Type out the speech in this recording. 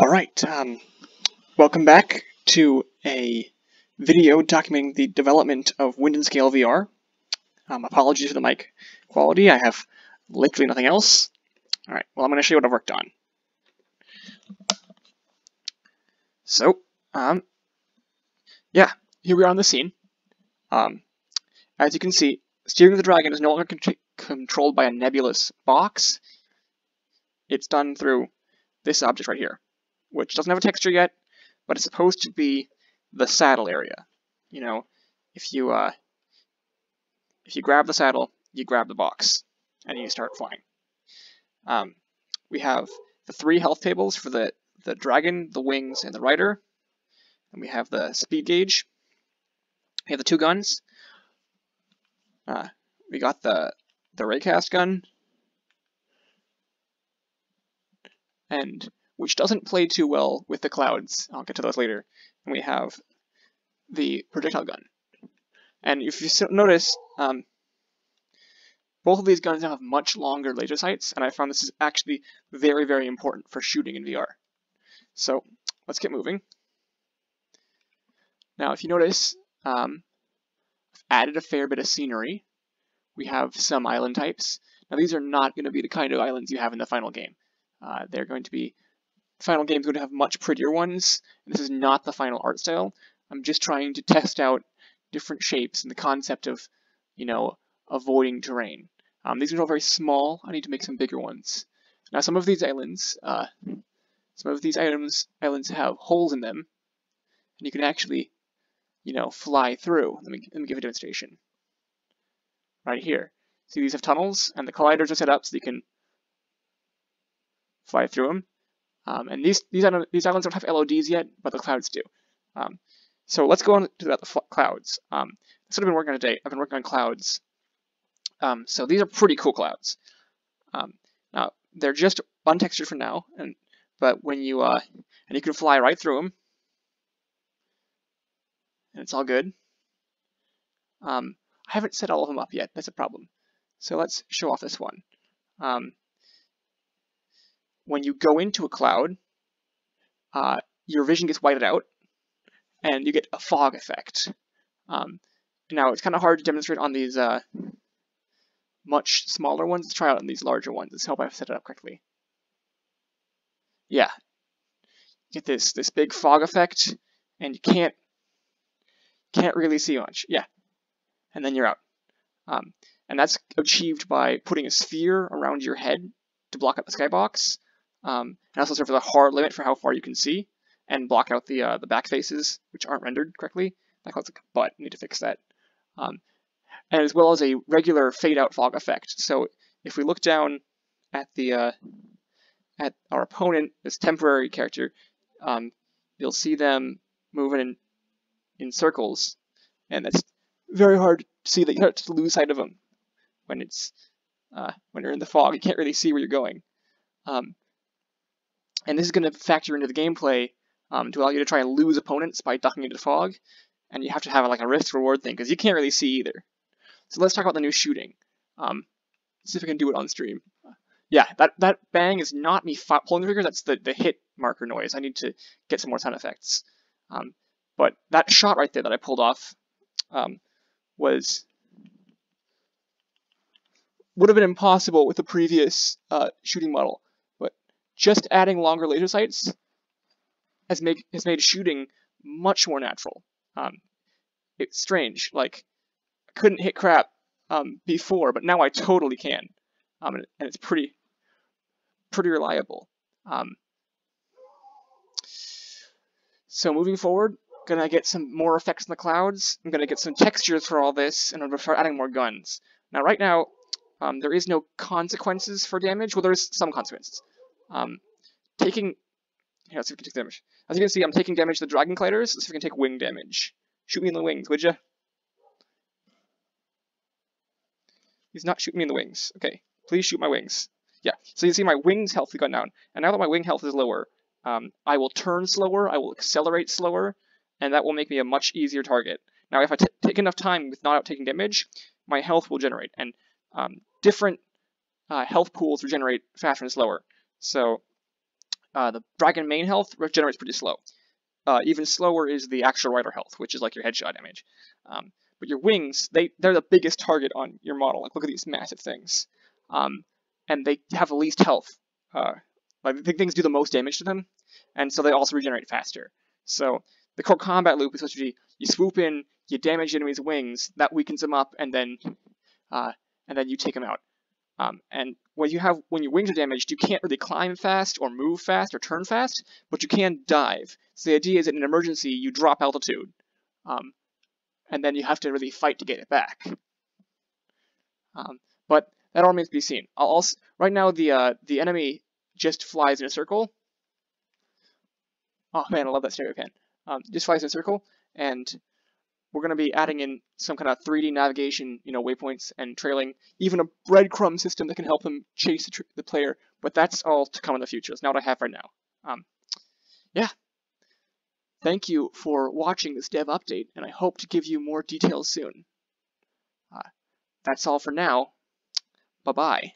Alright, welcome back to a video documenting the development of Wind and Scale VR. Apologies for the mic quality, I have literally nothing else. Alright, well I'm going to show you what I've worked on. So, yeah, here we are on the scene. As you can see, steering the dragon is no longer controlled by a nebulous box. It's done through this object right here, which doesn't have a texture yet, but it's supposed to be the saddle area. You know, if you grab the saddle, you grab the box, and you start flying. We have the 3 health tables for the dragon, the wings, and the rider. And we have the speed gauge. We have the 2 guns. We got the raycast gun, and which doesn't play too well with the clouds. I'll get to those later. And we have the projectile gun. And if you notice, both of these guns now have much longer laser sights, and I found this is actually very, very important for shooting in VR. So let's get moving. Now, if you notice, I've added a fair bit of scenery. We have some island types. Now, these are not going to be the kind of islands you have in the final game. They're going to be the final game is going to have much prettier ones. This is not the final art style. I'm just trying to test out different shapes and the concept of, you know, avoiding terrain. These are all very small. I need to make some bigger ones. Now, some of these islands, islands have holes in them, and you can actually, you know, fly through. Let me give a demonstration. Right here. See, these have tunnels, and the colliders are set up so you can fly through them. And these islands don't have LODs yet, but the clouds do. So let's go on to the clouds. That's what I've been working on today. I've been working on clouds. So these are pretty cool clouds. Now they're just untextured for now, but when you and you can fly right through them, and it's all good. I haven't set all of them up yet. That's a problem. So let's show off this one. When you go into a cloud, your vision gets whited out, and you get a fog effect. Now, it's kind of hard to demonstrate on these much smaller ones. Let's try out on these larger ones. Let's hope I've set it up correctly. Yeah, you get this big fog effect, and you can't really see much. Yeah, and then you're out. And that's achieved by putting a sphere around your head to block out the skybox. And also serve as a hard limit for how far you can see, and block out the back faces, which aren't rendered correctly. That looks like a butt. Need to fix that. And as well as a regular fade-out fog effect. So if we look down at at our opponent, this temporary character, you'll see them moving in circles, and that's very hard to see. That you have to lose sight of them when you're in the fog. You can't really see where you're going. And this is going to factor into the gameplay to allow you to try and lose opponents by ducking into the fog. And you have to have like a risk-reward thing, because you can't really see either. So let's talk about the new shooting. See if I can do it on stream. Yeah, that bang is not me pulling the trigger, that's the hit marker noise. I need to get some more sound effects. But that shot right there that I pulled off would have been impossible with the previous shooting model. But just adding longer laser sights has made shooting much more natural. It's strange, like I couldn't hit crap before, but now I totally can, and it's pretty reliable. So moving forward, gonna get some more effects in the clouds. I'm gonna get some textures for all this, and I'm gonna start adding more guns. Now, right now, there is no consequences for damage. Well, there's some consequences. Here, let's see if we can take damage. As you can see, I'm taking damage to the dragon gliders. Let's see if we can take wing damage. Shoot me in the wings, would ya? He's not shooting me in the wings. Okay, please shoot my wings. Yeah, so you see my wings health has gone down. And now that my wing health is lower, I will turn slower, I will accelerate slower, and that will make me a much easier target. Now, if I take enough time with not taking damage, my health will generate. And different health pools regenerate faster and slower. So the dragon main health regenerates pretty slow. Even slower is the actual rider health, which is like your headshot damage. But your wings, they're the biggest target on your model. Like, look at these massive things. And they have the least health. Like, the things do the most damage to them, and so they also regenerate faster. So the core combat loop is supposed to be, you swoop in, you damage enemies' wings, that weakens them up, and then you take them out. And when your wings are damaged, you can't really climb fast or move fast or turn fast, but you can dive. So the idea is that in an emergency, you drop altitude, and then you have to really fight to get it back. But that all remains to be seen. Right now, the enemy just flies in a circle. Oh man, I love that stereo can. Just flies in a circle, and we're going to be adding in some kind of 3D navigation, waypoints and trailing, even a breadcrumb system that can help them chase the player. But that's all to come in the future. It's not what I have right now. Yeah. Thank you for watching this dev update, and I hope to give you more details soon. That's all for now. Bye-bye.